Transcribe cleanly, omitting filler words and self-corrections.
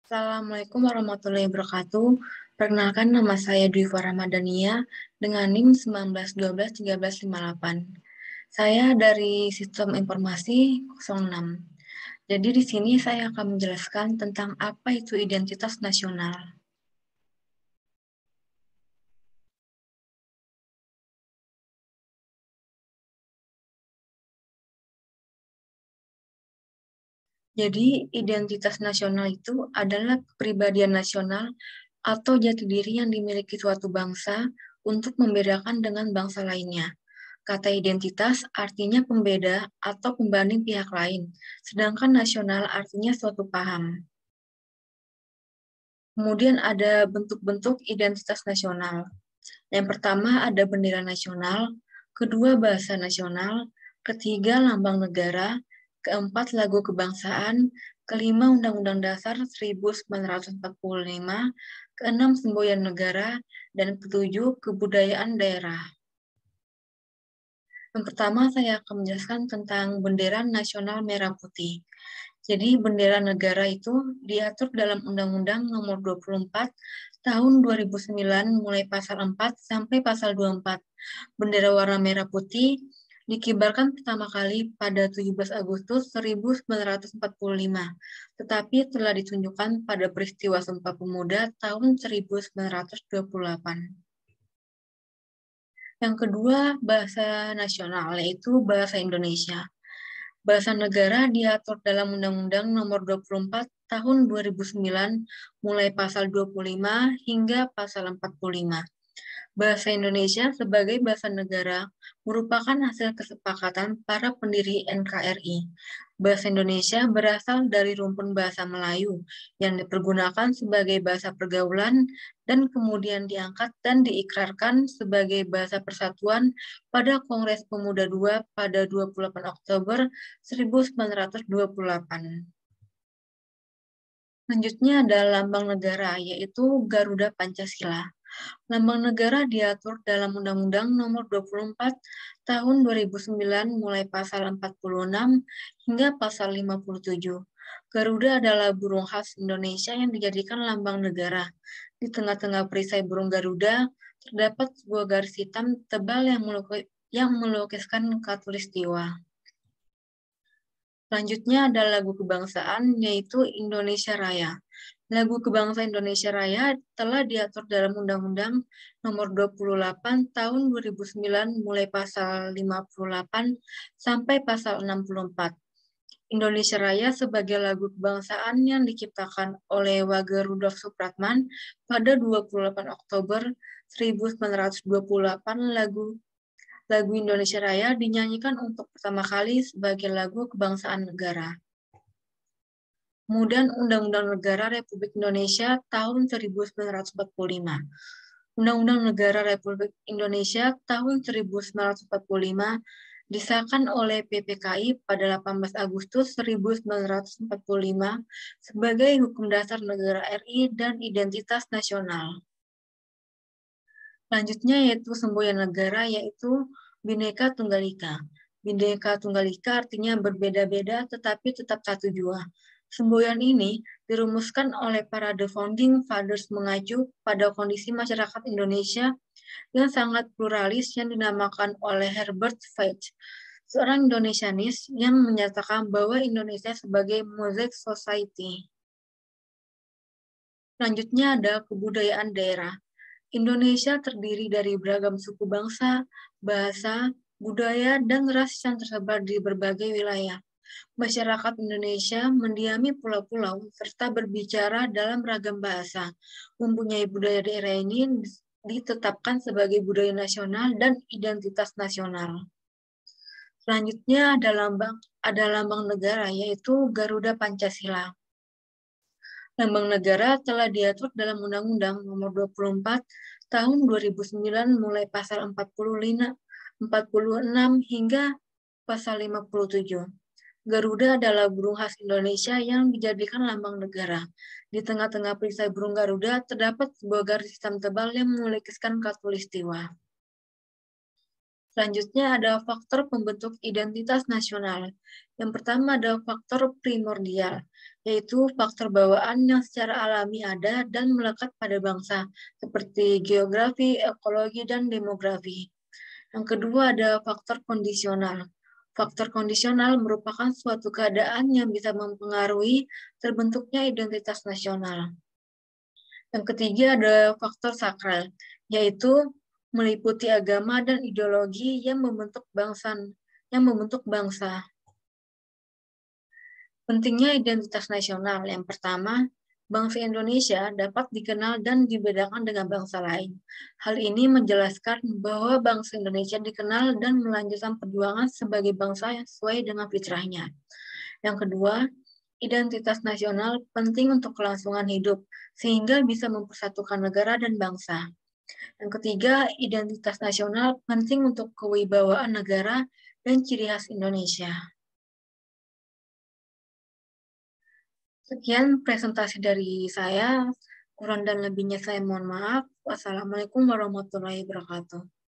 Assalamualaikum warahmatullahi wabarakatuh. Perkenalkan nama saya Dwiva Ramadhania dengan NIM 19121358. Saya dari Sistem Informasi 06. Jadi di sini saya akan menjelaskan tentang apa itu identitas nasional. Jadi identitas nasional itu adalah kepribadian nasional atau jati diri yang dimiliki suatu bangsa untuk membedakan dengan bangsa lainnya. Kata identitas artinya pembeda atau pembanding pihak lain, sedangkan nasional artinya suatu paham. Kemudian ada bentuk-bentuk identitas nasional. Yang pertama ada bendera nasional, kedua bahasa nasional, ketiga lambang negara, keempat lagu kebangsaan, kelima Undang-Undang Dasar 1945, keenam semboyan negara, dan ketujuh kebudayaan daerah. Yang pertama, saya akan menjelaskan tentang bendera nasional merah putih. Jadi, bendera negara itu diatur dalam Undang-Undang Nomor 24 Tahun 2009 mulai pasal 4 sampai pasal 24. Bendera warna merah putih dikibarkan pertama kali pada 17 Agustus 1945, tetapi telah ditunjukkan pada peristiwa Sumpah Pemuda tahun 1928. Yang kedua, bahasa nasional, yaitu bahasa Indonesia. Bahasa negara diatur dalam Undang-Undang Nomor 24 Tahun 2009 mulai pasal 25 hingga pasal 45. Bahasa Indonesia sebagai bahasa negara merupakan hasil kesepakatan para pendiri NKRI. Bahasa Indonesia berasal dari rumpun bahasa Melayu yang dipergunakan sebagai bahasa pergaulan dan kemudian diangkat dan diikrarkan sebagai bahasa persatuan pada Kongres Pemuda II pada 28 Oktober 1928. Selanjutnya ada lambang negara, yaitu Garuda Pancasila. Lambang negara diatur dalam Undang-Undang Nomor 24 Tahun 2009 mulai pasal 46 hingga pasal 57. Garuda adalah burung khas Indonesia yang dijadikan lambang negara. Di tengah-tengah perisai burung Garuda terdapat sebuah garis hitam tebal yang melukiskan khatulistiwa. Selanjutnya ada lagu kebangsaan, yaitu Indonesia Raya. Lagu kebangsaan Indonesia Raya telah diatur dalam Undang-Undang Nomor 28 Tahun 2009 mulai pasal 58 sampai pasal 64. Indonesia Raya sebagai lagu kebangsaan yang diciptakan oleh Wage Rudolf Supratman pada 28 Oktober 1928. Lagu Indonesia Raya dinyanyikan untuk pertama kali sebagai lagu kebangsaan negara. Kemudian Undang-Undang Negara Republik Indonesia tahun 1945. Undang-Undang Negara Republik Indonesia tahun 1945 disahkan oleh PPKI pada 18 Agustus 1945 sebagai hukum dasar negara RI dan identitas nasional. Selanjutnya yaitu semboyan negara, yaitu Bhinneka Tunggal Ika. Bhinneka Tunggal Ika artinya berbeda-beda tetapi tetap satu jua. Semboyan ini dirumuskan oleh para The Founding Fathers mengacu pada kondisi masyarakat Indonesia yang sangat pluralis yang dinamakan oleh Herbert Feith, seorang Indonesianis yang menyatakan bahwa Indonesia sebagai mosaic society. Selanjutnya ada kebudayaan daerah. Indonesia terdiri dari beragam suku bangsa, bahasa, budaya, dan ras yang tersebar di berbagai wilayah. Masyarakat Indonesia mendiami pulau-pulau serta berbicara dalam ragam bahasa. Mempunyai budaya daerah ini ditetapkan sebagai budaya nasional dan identitas nasional. Selanjutnya ada lambang negara, yaitu Garuda Pancasila. Lambang negara telah diatur dalam Undang-Undang Nomor 24 Tahun 2009 mulai pasal 46 hingga pasal 57. Garuda adalah burung khas Indonesia yang dijadikan lambang negara. Di tengah-tengah perisai burung Garuda terdapat sebuah garis hitam tebal yang melukiskan khatulistiwa. Selanjutnya ada faktor pembentuk identitas nasional. Yang pertama ada faktor primordial, yaitu faktor bawaan yang secara alami ada dan melekat pada bangsa, seperti geografi, ekologi, dan demografi. Yang kedua ada faktor kondisional. Faktor kondisional merupakan suatu keadaan yang bisa mempengaruhi terbentuknya identitas nasional. Yang ketiga ada faktor sakral, yaitu meliputi agama dan ideologi yang membentuk bangsa. Pentingnya identitas nasional. Yang pertama, bangsa Indonesia dapat dikenal dan dibedakan dengan bangsa lain. Hal ini menjelaskan bahwa bangsa Indonesia dikenal dan melanjutkan perjuangan sebagai bangsa yang sesuai dengan fitrahnya. Yang kedua, identitas nasional penting untuk kelangsungan hidup, sehingga bisa mempersatukan negara dan bangsa. Yang ketiga, identitas nasional penting untuk kewibawaan negara dan ciri khas Indonesia. Sekian presentasi dari saya. Kurang dan lebihnya saya mohon maaf. Wassalamualaikum warahmatullahi wabarakatuh.